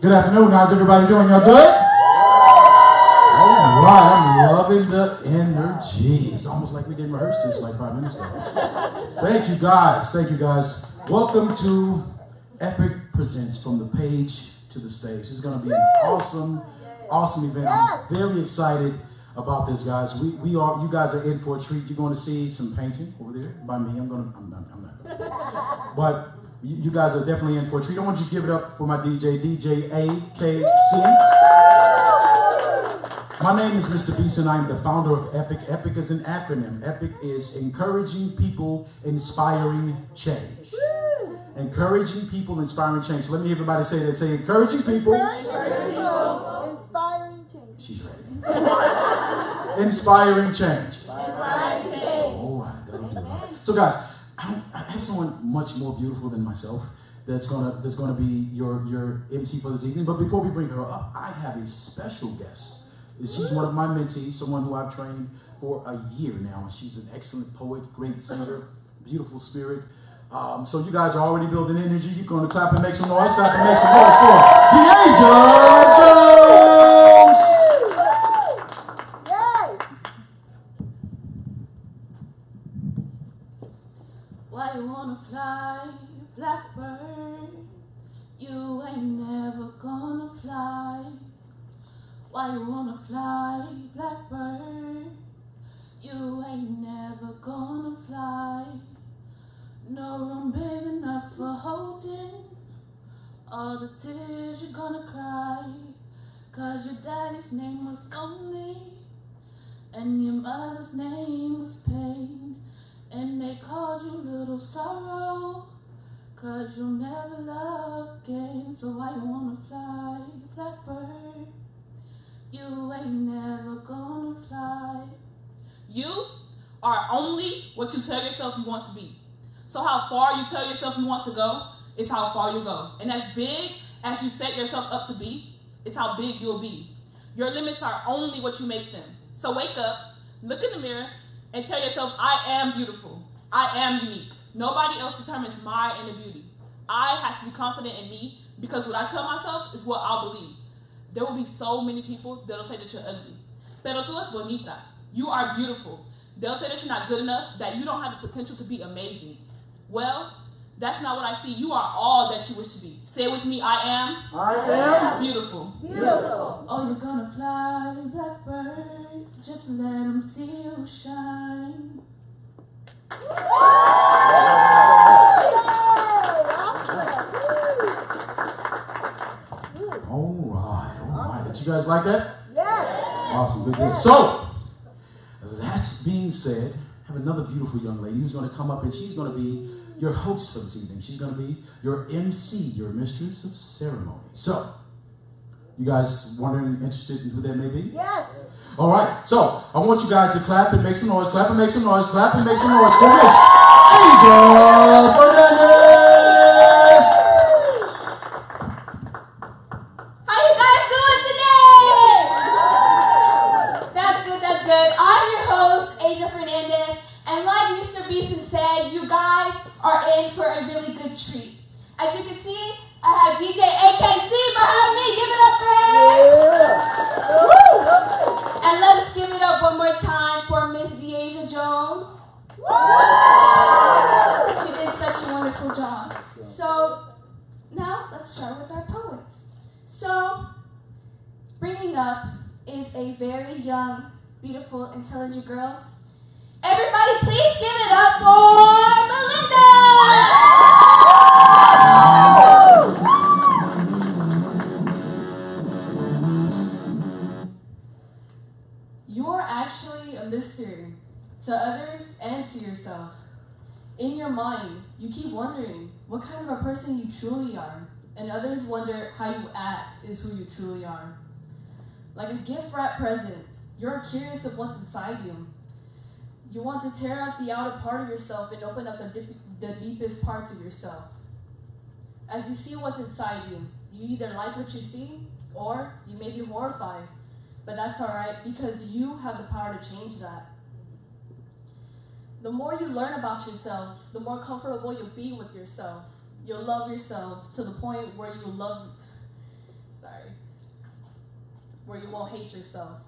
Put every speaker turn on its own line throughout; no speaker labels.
Good afternoon. How's everybody doing? Y'all good? All right. I'm loving the energy. It's almost like we didn't rehearse this like 5 minutes ago. Thank you, guys. Thank you, guys. Welcome to Epic Presents From the Page to the Stage. It's going to be an awesome event. I'm very excited about this, guys. You guys are in for a treat. You're going to see some paintings over there by me. I'm not. But you guys are definitely in for a treat. I want you to give it up for my DJ AKC. My name is Mr. Beeson. I'm the founder of Epic. Epic is an acronym. Epic is encouraging people, inspiring change. Encouraging people, inspiring change. So let me everybody say that. Say encouraging people.
Inspiring change.
She's ready. Inspiring change. All right, that'll do it. So guys, I have someone much more beautiful than myself that's gonna be your MC for this evening. But before we bring her up, I have a special guest. She's one of my mentees, someone who I've trained for a year now, and she's an excellent poet, great singer, beautiful spirit. So you guys are already building energy. You're gonna clap and make some noise. Clap and make some noise for Deasia Jones.
Why you wanna fly, blackbird? You ain't never gonna fly. Why you wanna fly, blackbird? You ain't never gonna fly. No room big enough for holding all the tears you're gonna cry. 'Cause your daddy's name was lonely and your mother's name was pain. And they called you Little Sorrow, 'cause you'll never love again. So why you wanna fly, blackbird? You ain't never gonna fly. You are only what you tell yourself you want to be. So how far you tell yourself you want to go is how far you'll go. And as big as you set yourself up to be, is how big you'll be. Your limits are only what you make them. So wake up, look in the mirror, and tell yourself, I am beautiful. I am unique. Nobody else determines my inner beauty. I have to be confident in me because what I tell myself is what I'll believe. There will be so many people that'll say that you're ugly. Pero tú es bonita. You are beautiful. They'll say that you're not good enough, that you don't have the potential to be amazing. Well, that's not what I see. You are all that you wish to be. Say it with me, I am beautiful.
Beautiful.
Oh, you're gonna fly, blackbird. Just let them see you shine.
All right. Did you guys like that?
Yes.
Awesome, good, good. So, that being said, I have another beautiful young lady who's going to come up and she's going to be your host for this evening. She's going to be your MC, your mistress of ceremony. So, you guys wondering, interested in who that may be?
Yes.
All right, so I want you guys to clap and make some noise, clap and make some noise, clap and make some noise for Miss Angel Fernandez!
How you guys doing today? That's good, that's good. I'm your host, Asia Fernandez, and like Mr. Beeson said, you guys are in for a really good treat. As you can see, I have DJ AKC behind me. Give it up for him. Woo! And let's give it up one more time for Miss Deasia Jones. She did such a wonderful job. So now let's start with our poets. So bringing up is a very young, beautiful, intelligent girl. Everybody, please give it up for Melinda!
You're actually a mystery to others and to yourself. In your mind, you keep wondering what kind of a person you truly are, and others wonder how you act is who you truly are. Like a gift wrap present, you're curious of what's inside you. You want to tear out the outer part of yourself and open up the deepest parts of yourself. As you see what's inside you, you either like what you see, or you may be horrified. But that's alright, because you have the power to change that. The more you learn about yourself, the more comfortable you'll be with yourself. You'll love yourself to the point where you won't hate yourself.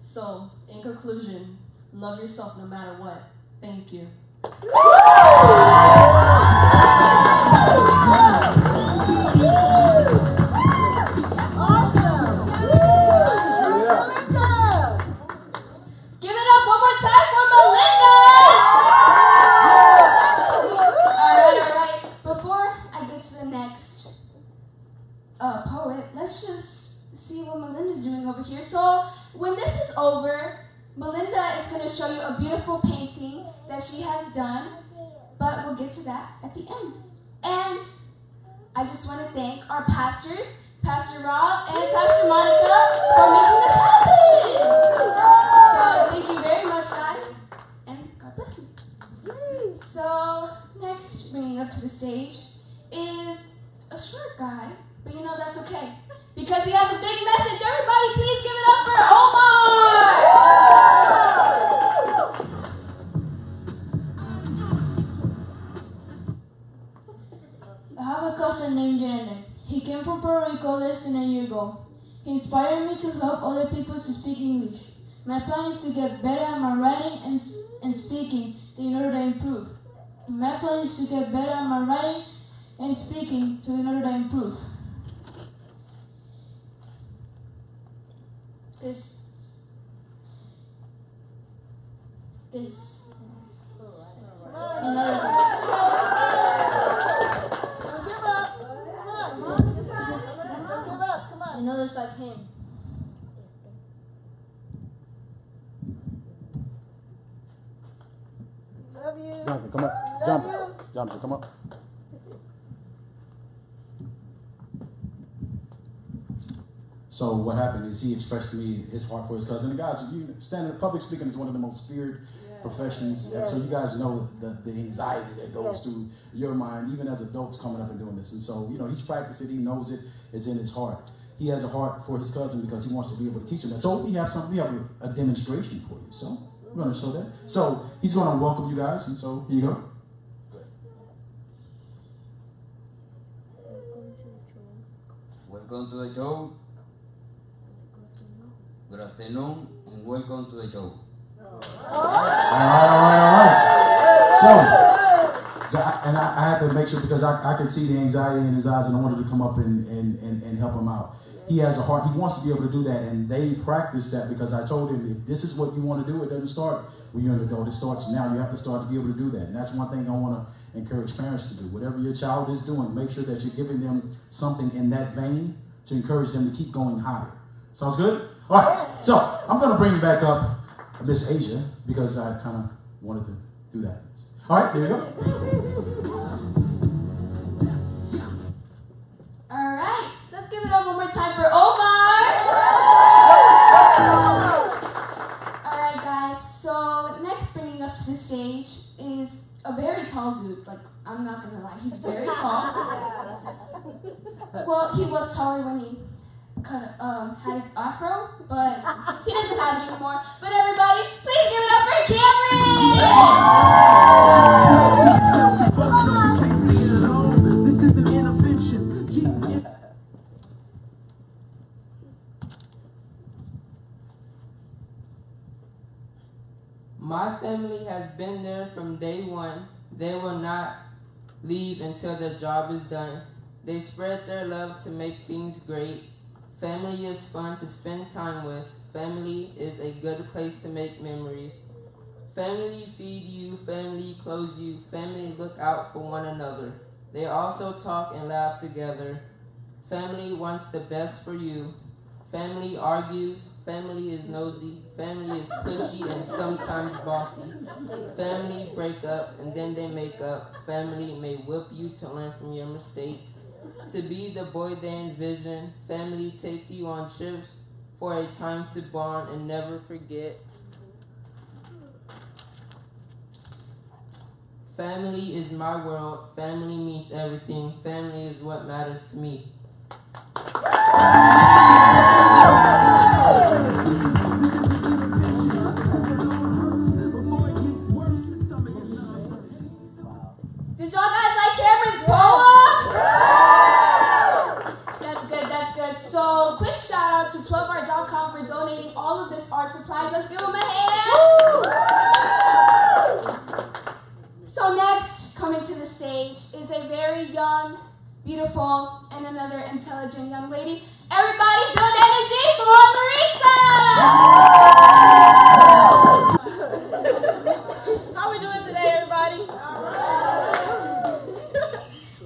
So, in conclusion, love yourself no matter what. Thank you.
Poet, let's just see what Melinda's doing over here. So when this is over, Melinda is going to show you a beautiful painting that she has done, but we'll get to that at the end. And I just want to thank our pastors, Pastor Rob and Pastor Monica, for making this happen. So thank you very much, guys, and God bless you. So next, bringing up to the stage is a short guy. But you know that's okay, because he has a big message. Everybody, please give it up for Omar!
I have a cousin named Janet. He came from Puerto Rico less than a year ago. He inspired me to help other people to speak English. My plan is to get better at my writing and speaking in order to improve. My plan is to get better at my writing and speaking in order to improve. Another's like him.
Love you.
Jonathan, come up.
Love you.
Jonathan, come up. So what happened is he expressed to me his heart for his cousin. And guys, public speaking is one of the most feared professions. And so you guys know the anxiety that goes through your mind, even as adults coming up and doing this. And so, he's practiced it, he knows it, it's in his heart. He has a heart for his cousin because he wants to be able to teach him that. So we have a demonstration for you. So we're going to show that. So he's going to welcome you guys. And so here you go.
Welcome to the show. Good afternoon and welcome to the show.
All right. So I had to make sure because I could see the anxiety in his eyes and I wanted to come up and help him out. He has a heart. He wants to be able to do that, and they practice that because I told him if this is what you want to do, it doesn't start when you're an adult. It starts now. You have to start to be able to do that, and that's one thing I want to encourage parents to do. Whatever your child is doing, make sure that you're giving them something in that vein to encourage them to keep going higher. Sounds good? All right. So I'm going to bring back up Miss Asia because I kind of wanted to do that. All right, here you go.
All right, let's give it up one more time for Omar. All right, guys. So next, bringing up to the stage is a very tall dude. Like, I'm not gonna lie, he's very tall. Well, he was taller when he had his afro, but he doesn't have it anymore. But everybody, please give it up for Cameron!
This is an intervention.
My family has been there from day one. They will not leave until their job is done. They spread their love to make things great. Family is fun to spend time with. Family is a good place to make memories. Family feed you, family clothe you, family look out for one another. They also talk and laugh together. Family wants the best for you. Family argues, family is nosy, family is pushy and sometimes bossy. Family break up and then they make up. Family may whip you to learn from your mistakes. To be the boy they envision, family take you on trips for a time to bond and never forget. Family is my world, family means everything, family is what matters to me.
Did y'all guys like Cameron's poem? That's good. So, quick shout out to 12art.com for donating all of this art supplies. Let's give them a hand. So next, coming to the stage is a very young, beautiful, and another intelligent young lady. Everybody build energy for Maritza!
How we doing today, everybody?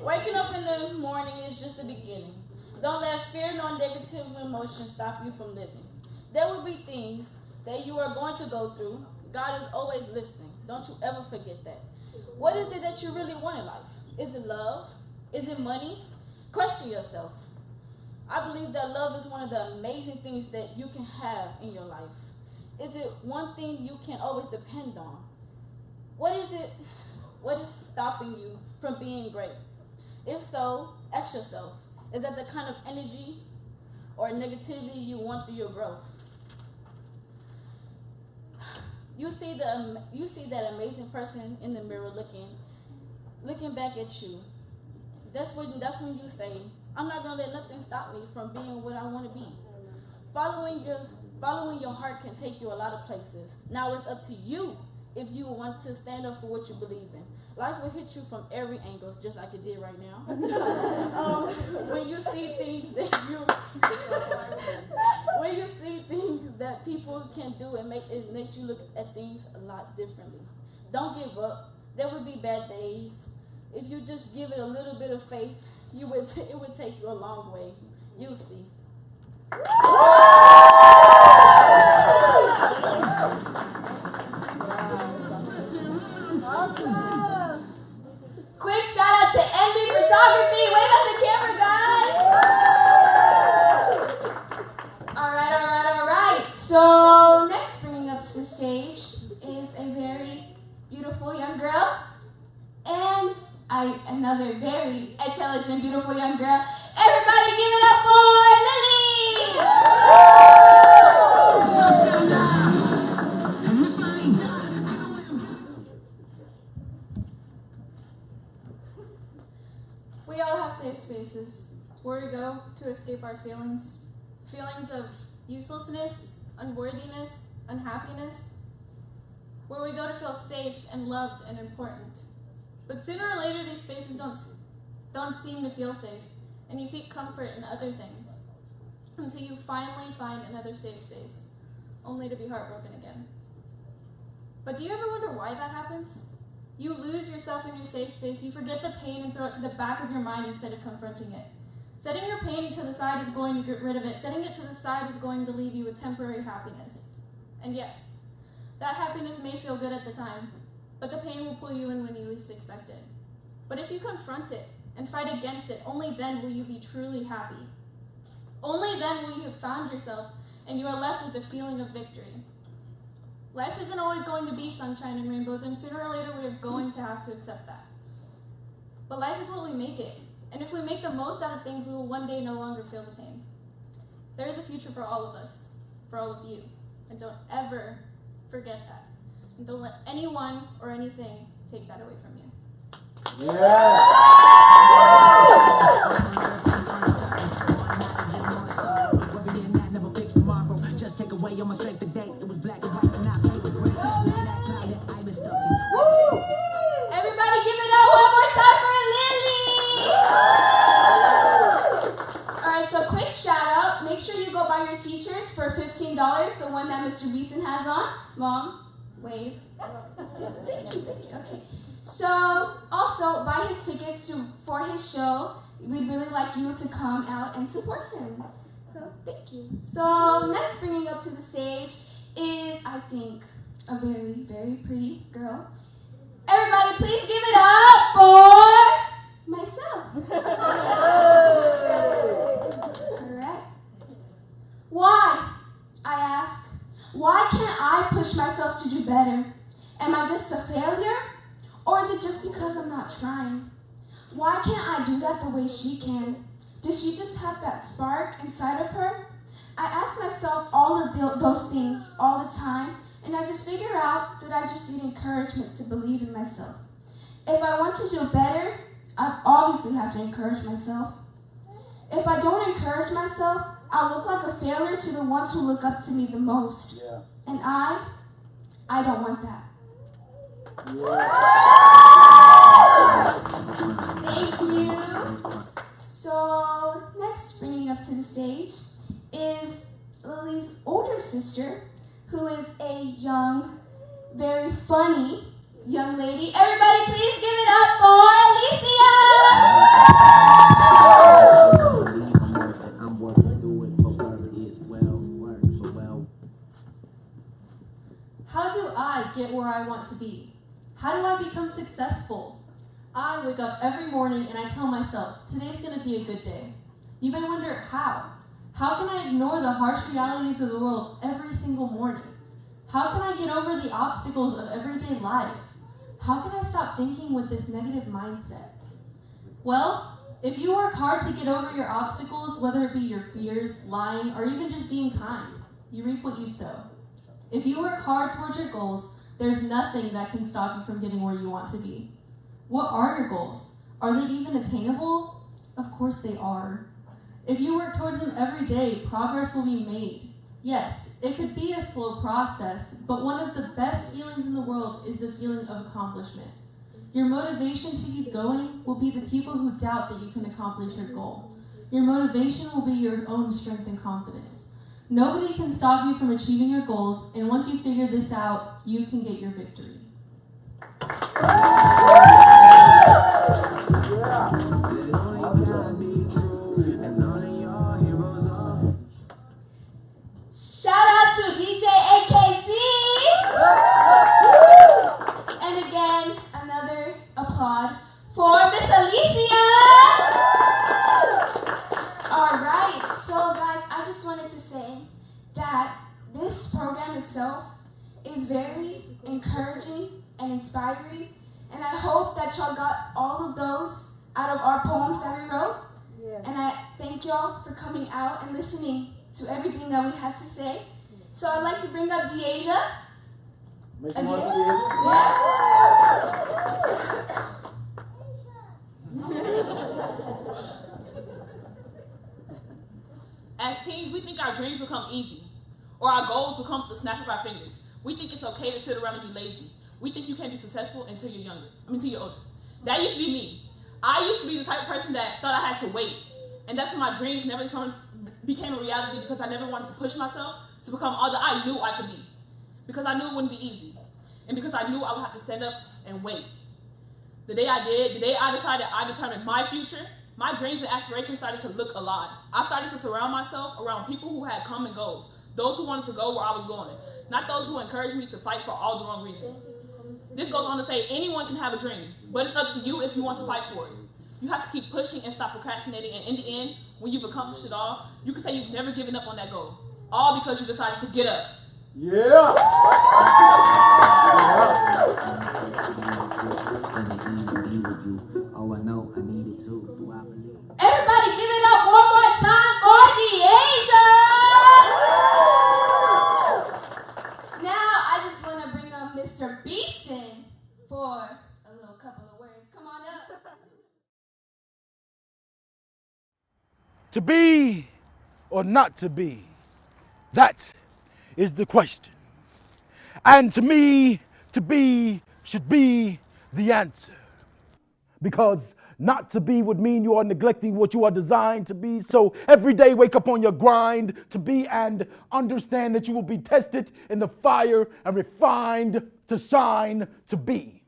Waking up in the morning is just the beginning. Don't let fear nor negative emotions stop you from living. There will be things that you are going to go through. God is always listening. Don't you ever forget that. What is it that you really want in life? Is it love? Is it money? Question yourself. I believe that love is one of the amazing things that you can have in your life. Is it one thing you can always depend on? What is it? What is stopping you from being great? If so, ask yourself, is that the kind of energy or negativity you want through your growth? You see that amazing person in the mirror looking back at you. That's when you say, I'm not gonna let nothing stop me from being what I want to be. Following your heart can take you a lot of places. Now it's up to you if you want to stand up for what you believe in. Life will hit you from every angle, just like it did right now. When you see things that people can do, it makes you look at things a lot differently. Don't give up. There will be bad days. If you just give it a little bit of faith, it would take you a long way. You'll see.
Quick shout out to Envy Photography. Wave at the camera, guys.
another very intelligent, beautiful young girl. Everybody give it up for Lily!
We all have safe spaces where we go to escape our feelings. Feelings of uselessness, unworthiness, unhappiness. Where we go to feel safe and loved and important. But sooner or later, these spaces don't seem to feel safe, and you seek comfort in other things until you finally find another safe space, only to be heartbroken again. But do you ever wonder why that happens? You lose yourself in your safe space, you forget the pain and throw it to the back of your mind instead of confronting it. Setting your pain to the side is going to get rid of it. Setting it to the side is going to leave you with temporary happiness. And yes, that happiness may feel good at the time, but the pain will pull you in when you least expect it. But if you confront it and fight against it, only then will you be truly happy. Only then will you have found yourself and you are left with the feeling of victory. Life isn't always going to be sunshine and rainbows, and sooner or later we are going to have to accept that. But life is what we make it, and if we make the most out of things, we will one day no longer feel the pain. There is a future for all of us, for all of you, and don't ever forget that. And don't let anyone or anything take that away from you.
Just take away all my strength today. It was black and white, but not paper gray. I've been stuck in.
Everybody give it up one more time for Lily! Alright, so quick shout out. Make sure you go buy your t-shirts for $15, the one that Mr. Beeson has on. Mom, wave. Thank you. Okay. So, also, buy his tickets for his show. We'd really like you to come out and support him. So, thank you. So, next bringing up to the stage is, I think, a very, very pretty girl. Everybody, please give it up for myself. All right. Why, I ask, why can't I push myself to do better? Am I just a failure? Or is it just because I'm not trying? Why can't I do that the way she can? Does she just have that spark inside of her? I ask myself all of those things all the time, and I just figure out that I just need encouragement to believe in myself. If I want to do better, I obviously have to encourage myself. If I don't encourage myself, I'll look like a failure to the ones who look up to me the most. Yeah. And I don't want that. Thank you. So, next bringing up to the stage is Lily's older sister, who is a young, very funny young lady. Everybody please give it up for Alicia!
I'm working through it, but work is well.
How do I get where I want to be? How do I become successful? I wake up every morning and I tell myself, today's going to be a good day. You may wonder how. How can I ignore the harsh realities of the world every single morning? How can I get over the obstacles of everyday life? How can I stop thinking with this negative mindset? Well, if you work hard to get over your obstacles, whether it be your fears, lying, or even just being kind, you reap what you sow. If you work hard towards your goals, there's nothing that can stop you from getting where you want to be. What are your goals? Are they even attainable? Of course they are. If you work towards them every day, progress will be made. Yes, it could be a slow process, but one of the best feelings in the world is the feeling of accomplishment. Your motivation to keep going will be the people who doubt that you can accomplish your goal. Your motivation will be your own strength and confidence. Nobody can stop you from achieving your goals, and once you figure this out, you can get your victory.
Shout out to DJ AKC! And again, another applaud for Miss Alicia! Alright, so guys, I just wanted to say that this program itself is very encouraging and inspiring, and I hope that y'all got all of those
all for coming out and listening to everything that we had to say. So I'd like to bring up Deasia.
Make some noise for Deasia.
As teens, we think our dreams will come easy, or our goals will come with the snap of our fingers. We think it's okay to sit around and be lazy. We think you can't be successful until you're until you're older. That used to be me. I used to be the type of person that thought I had to wait. And that's when my dreams never became a reality, because I never wanted to push myself to become all that I knew I could be. Because I knew it wouldn't be easy. And because I knew I would have to stand up and wait. The day I determined my future, my dreams and aspirations started to look alive. I started to surround myself around people who had common goals. Those who wanted to go where I was going. Not those who encouraged me to fight for all the wrong reasons. This goes on to say anyone can have a dream, but it's up to you if you want to fight for it. You have to keep pushing and stop procrastinating, and in the end, when you've accomplished it all, you can say you've never given up on that goal. All because you decided to get up.
Yeah.
Oh, I know, I need it too. Do I believe?
Everybody give it up one more time for Deasia!
Now I just want to bring up Mr. Beeson for a little couple of words. Come on up.
To be or not to be, that is the question. And to me, to be should be the answer. Because not to be would mean you are neglecting what you are designed to be. So every day wake up on your grind to be, and understand that you will be tested in the fire and refined to shine to be.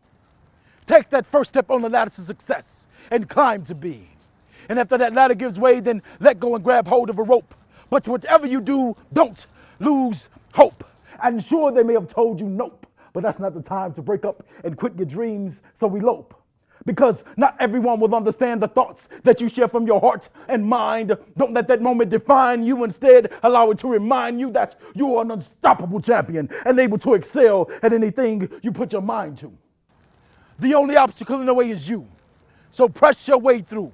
Take that first step on the ladder to success and climb to be. And after that ladder gives way, then let go and grab hold of a rope. But whatever you do, don't lose hope. And sure, they may have told you nope, but that's not the time to break up and quit your dreams, so elope. Because not everyone will understand the thoughts that you share from your heart and mind. Don't let that moment define you. Instead, allow it to remind you that you are an unstoppable champion and able to excel at anything you put your mind to. The only obstacle in the way is you. So press your way through.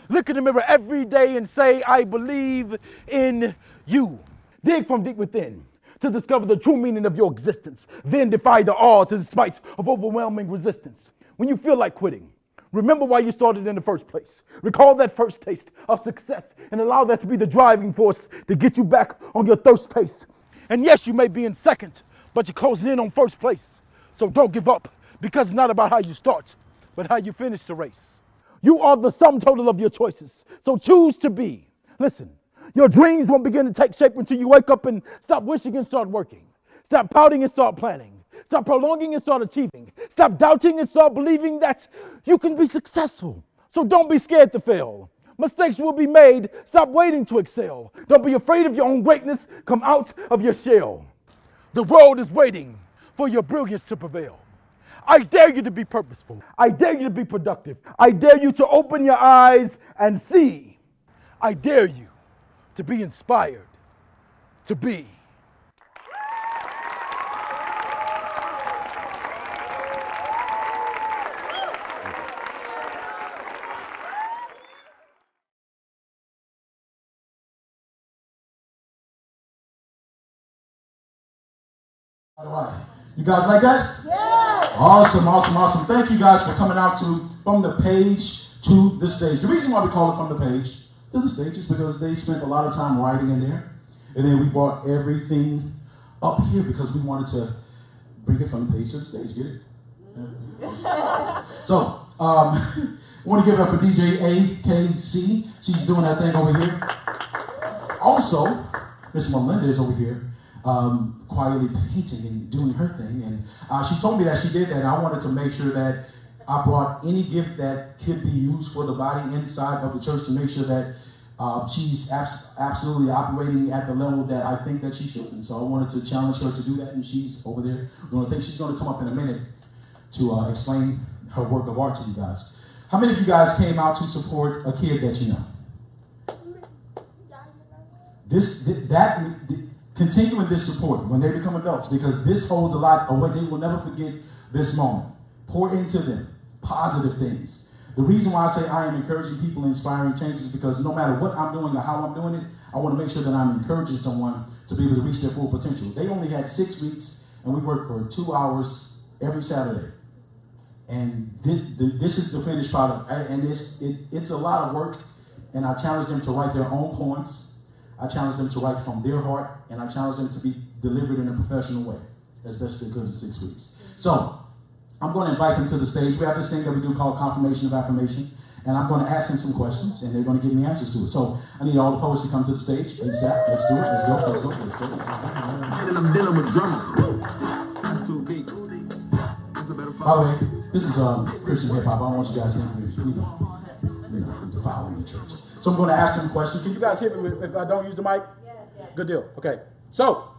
Look in the mirror every day and say, I believe in you. Dig from deep within to discover the true meaning of your existence. Then defy the odds in spite of overwhelming resistance. When you feel like quitting, remember why you started in the first place. Recall that first taste of success and allow that to be the driving force to get you back on your thirst pace. And yes, you may be in second, but you're closing in on first place. So don't give up, because it's not about how you start, but how you finish the race. You are the sum total of your choices, so choose to be. Listen, your dreams won't begin to take shape until you wake up and stop wishing and start working. Stop pouting and start planning. Stop prolonging and start achieving. Stop doubting and start believing that you can be successful. So don't be scared to fail. Mistakes will be made. Stop waiting to excel. Don't be afraid of your own greatness. Come out of your shell. The world is waiting for your brilliance to prevail. I dare you to be purposeful. I dare you to be productive. I dare you to open your eyes and see. I dare you to be inspired to be.
All right. You guys like that? Yeah. Awesome, awesome, awesome. Thank you guys for coming out from the page to the stage. The reason why we call it from the page to the stage is because they spent a lot of time writing in there. And then we brought everything up here because we wanted to bring it from the page to the stage. Get it? Yeah. So, I want to give it up for DJ AKC. She's doing that thing over here. Also, Miss Melinda is over here. Quietly painting and doing her thing, and she told me that she did that, and I wanted to make sure that I brought any gift that could be used for the body inside of the church to make sure that she's absolutely operating at the level that I think that she should. And so I wanted to challenge her to do that, and she's over there. I think she's going to come up in a minute to explain her work of art to you guys. How many of you guys came out to support a kid that you know? Continuing this support when they become adults, because this holds a lot of what they will never forget this moment. Pour into them positive things. The reason why I say I am encouraging people, inspiring change is because no matter what I'm doing or how I'm doing it, I want to make sure that I'm encouraging someone to be able to reach their full potential. They only had 6 weeks, and we worked for 2 hours every Saturday. And this is the finished product. And it's a lot of work, and I challenge them to write their own poems. I challenge them to write from their heart, and I challenge them to be delivered in a professional way, as best they could in 6 weeks. So, I'm going to invite them to the stage. We have this thing that we do called confirmation of affirmation, and I'm going to ask them some questions, and they're going to give me answers to it. So, I need all the poets to come to the stage. ASAP. Let's do it. Let's go. Let's go. Let's go.
And I'm dealing with drama. That's too big. That's a better
By the way, this is Christian hip hop. I don't want you guys thinking we're defiling the church. So I'm going to ask them questions.
Can you guys hear me if I don't use the mic? Yes. Good deal. Okay. So,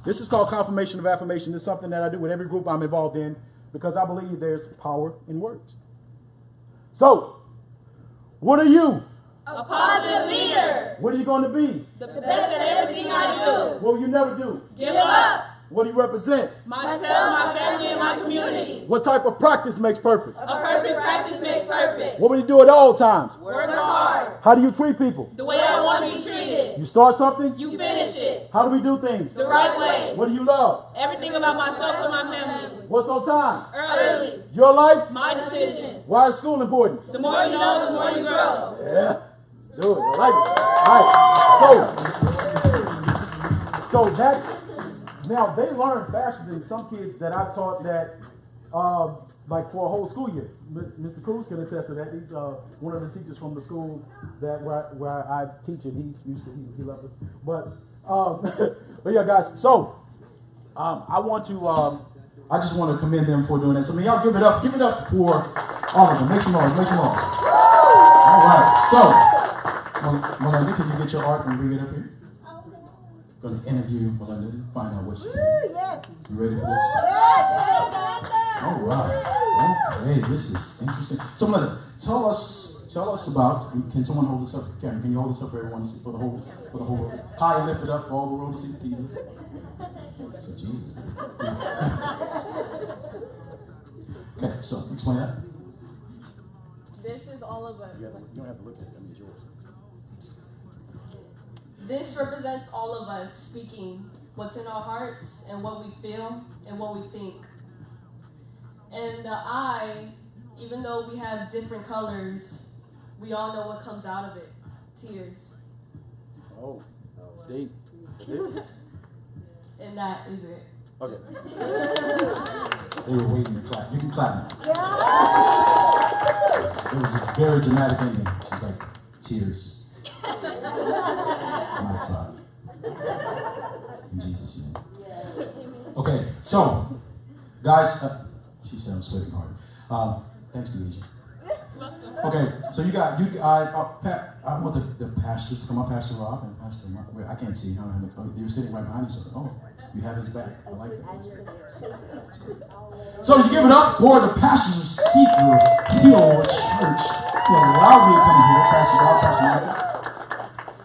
this is called confirmation of affirmation. It's something that I do with every group I'm involved in because I believe there's power in words. So, what are you?
A positive leader.
What are you going to be?
The best at everything I do.
What will you never do?
Give up.
What do you represent?
Myself, my family, and my community.
What type of practice makes perfect?
A perfect practice makes perfect.
What will you do at all times?
Work hard.
How do you treat people?
The way I want to be treated.
You start something?
You finish it.
How do we do things?
The right way.
What do you love?
Everything about myself and my family.
What's on time?
Early.
Your life?
My decisions.
Why is school important?
The more you know, the more you grow.
Yeah. Do it. I like it. All right. So that's, now they learn faster than some kids that I've taught that, like for a whole school year. Mr. Cruz can attest to that. He's one of the teachers from the school that where I teach it. He left us. But yeah, guys. So
I just want to commend them for doing that. So y'all give it up for all of them. Make some noise. All right. So, Melinda, can you get your art and bring it up here? Going to interview Melinda and find out what she did.
Yes.
You ready for this?
Yes.
All right. Okay, this is interesting. So Melinda, tell us about. Can someone hold this up? Karen, can you hold this up for everyone to see, for the whole world? High and lifted up for all the world to see. Can you do it? So Jesus. Okay, so explain that.
This is all of us.
you don't have to look at it. I mean, it's yours.
This represents all of us speaking what's in our hearts and what we feel and what we think. And the eye, even though we have different colors, we all know what comes out of it. Tears.
Oh, it's deep.
And that is it.
Okay.
They were waiting to clap. You can clap now. It was a very dramatic ending. She's like, tears. My God. In Jesus' name. Okay, so, guys, she said I'm sweating hard. Thanks, Demetri. Okay, so I want the pastors to come up, Pastor Rob and Pastor Mark. I can't see. They're sitting right behind each other. Oh, you have his back. I like that. So you give it up for the pastors of Seeker Hill Church who allowed me to come here. Pastor Rob, Pastor Mark.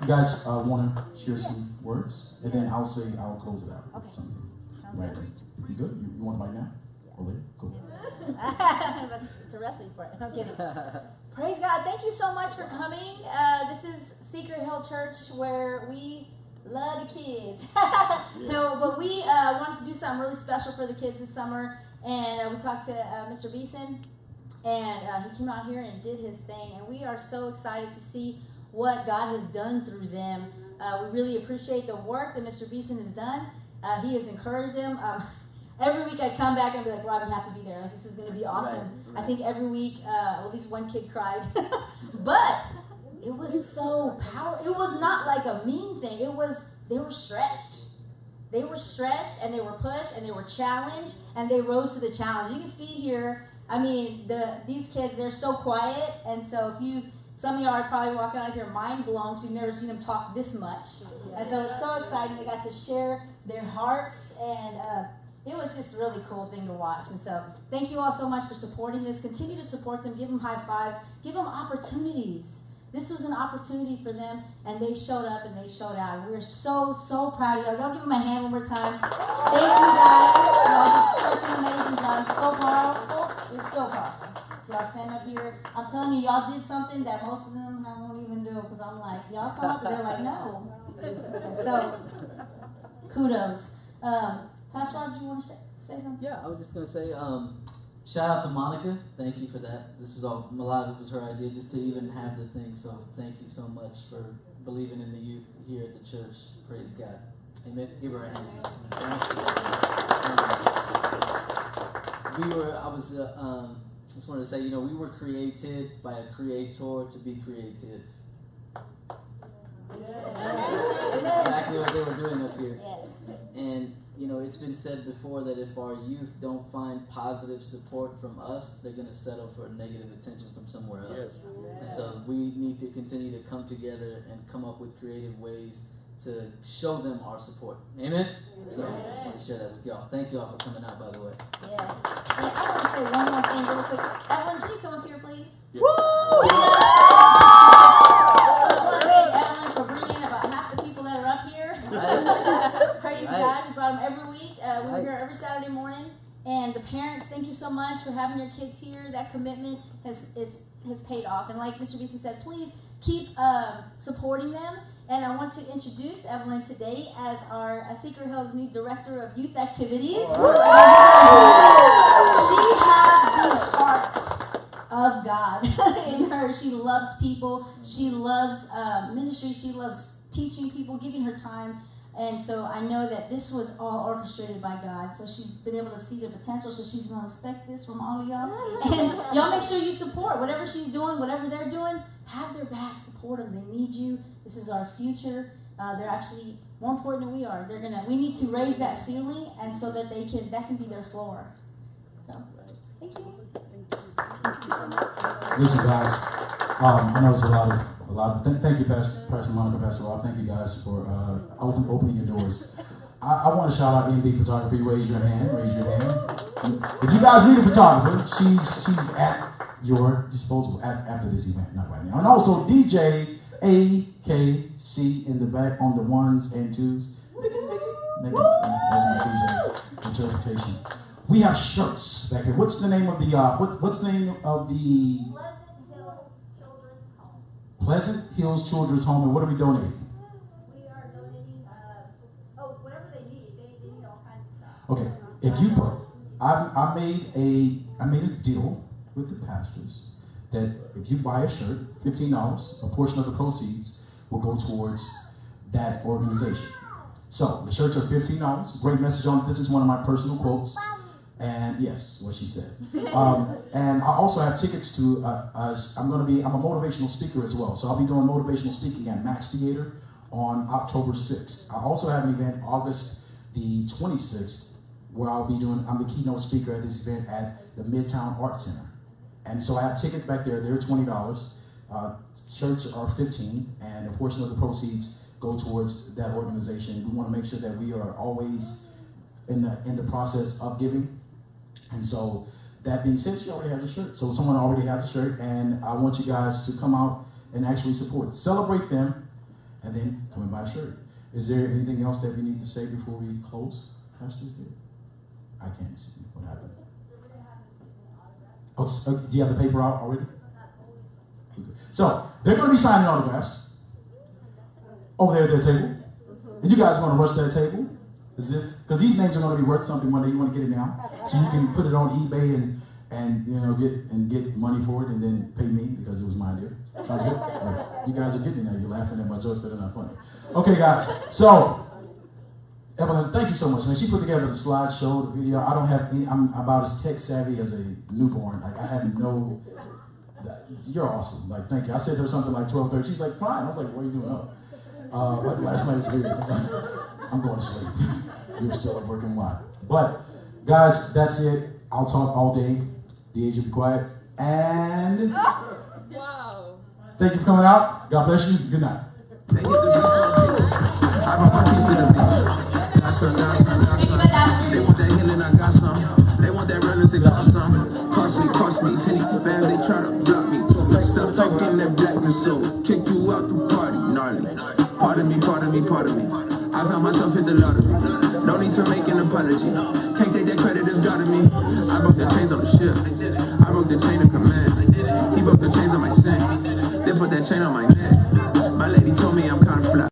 You guys want to share some words? And then I'll close it out. Okay. Something. Right. You good? You want the mic now? Or later? Cool.
To wrestle you for it. I'm kidding. Praise God. Thank you so much for coming. This is Secret Hill Church where we love the kids. No, but we wanted to do something really special for the kids this summer. And we talked to Mr. Beeson. And he came out here and did his thing. And we are so excited to see what God has done through them. We really appreciate the work that Mr. Beeson has done. He has encouraged them. Every week I'd come back and be like, Rob, you have to be there. Like, this is going to be awesome. Right. I think every week at least one kid cried. But it was so powerful. It was not like a mean thing. They were stretched. They were stretched and they were pushed and they were challenged and they rose to the challenge. You can see here, I mean, these kids, they're so quiet. And so some of y'all are probably walking out of here mind blown because you've never seen them talk this much. And so it's so exciting. They got to share their hearts and it was just a really cool thing to watch. And so thank you all so much for supporting this. Continue to support them. Give them high fives. Give them opportunities. This was an opportunity for them, and they showed up and they showed out. And we're so, so proud of y'all. Y'all give them a hand one more time. Thank you, guys. Y'all did such an amazing job. So powerful. It's so powerful. Y'all stand up here. I'm telling you, y'all did something that most of them I won't even do because I'm like, y'all come up and they're like, no. So, kudos. Pastor Rob, do you want to say something?
Yeah, I was just going to say, shout out to Monica. Thank you for that. This was all, a lot of it was her idea just to even have the thing. So thank you so much for believing in the youth here at the church. Praise God. Amen. Give her a hand. Just wanted to say, we were created by a creator to be creative. That's exactly what they were doing up here. And, it's been said before that if our youth don't find positive support from us, they're going to settle for negative attention from somewhere else. And so we need to continue to come together and come up with creative ways to show them our support. Amen? So I want to share that with y'all. Thank y'all for coming out, by the way.
Yes. And I want to say one more thing real quick. Evelyn, can you come up here, please?
Yeah.
Woo! I want to thank Evelyn for bringing about half the people that are up here. Praise God. We brought them every week. We're here every Saturday morning. And the parents, thank you so much for having your kids here. That commitment has paid off. And like Mr. Beeson said, please keep supporting them. And I want to introduce Evelyn today as our Secret Hills new Director of Youth Activities. She has the heart of God in her. She loves people. She loves ministry. She loves teaching people, giving her time. And so I know that this was all orchestrated by God. So she's been able to see the potential. So she's going to expect this from all of y'all. And y'all make sure you support whatever she's doing, whatever they're doing. Have their back. Support them. They need you. This is our future. They're actually more important than we are. We need to raise that ceiling, and so that that can be their floor. So, thank you.
Listen, guys. I know it's a lot of. Thank you, Pastor Monica, Pastor Rob. Thank you guys for opening your doors. I want to shout out MB Photography. Raise your hand. Raise your hand. If you guys need a photographer, she's at your disposal after this event, not right now. And also DJ AKC in the back on the ones and twos. That's my DJ interpretation. We have shirts back here. What's the name of the what's the name of the Pleasant Hills Children's Home, and what are we donating?
We are donating whatever they need. They need all kinds of stuff.
Okay. If you put I made a deal with the pastors that if you buy a shirt, $15, a portion of the proceeds will go towards that organization. So the shirts are $15. Great message on it. This is one of my personal quotes. And yes, what she said. And I also have tickets to, I'm a motivational speaker as well. So I'll be doing motivational speaking at Max Theater on October 6th. I also have an event August the 26th where I'm the keynote speaker at this event at the Midtown Art Center. And so I have tickets back there. They're $20. Shirts are $15, and a portion of the proceeds go towards that organization. We want to make sure that we are always in the process of giving. And so that being said, she already has a shirt. So someone already has a shirt, and I want you guys to come out and actually support. Celebrate them, and then come and buy a shirt. Is there anything else that we need to say before we close? Pastors, I can't see what happened. Oh, do you have the paper out already? Okay. So they're going to be signing autographs over there at their table. And you guys are going to rush that table as if, because these names are going to be worth something one day. You want to get it now, so you can put it on eBay and get money for it, and then pay me because it was my idea. Sounds good. Right. You guys are getting that. You're laughing at my jokes that are not funny. Okay, guys. So Evelyn, thank you so much, man. She put together the slideshow, the video. I don't have any. I'm about as tech savvy as a newborn. Like I have no. You're awesome. Like thank you. I said there was something like 12:30. She's like, fine. I was like, what are you doing up? Like last night was weird. I'm going to sleep. You're still at work and why? But guys, that's it. I'll talk all day. DA should be quiet. And
Wow.
Thank you for coming out. God bless you. Good night.
They want that healing, I got some. They want that realness, they got some. Cost me, penny fans, they try to block me. Stop talking that blackness, so kick you out the party, gnarly. Pardon me. I found myself hit the lottery. No need to make an apology. Can't take that credit, it's God in me. I broke the chains on the ship. I broke the chain of command. He broke the chains on my sin.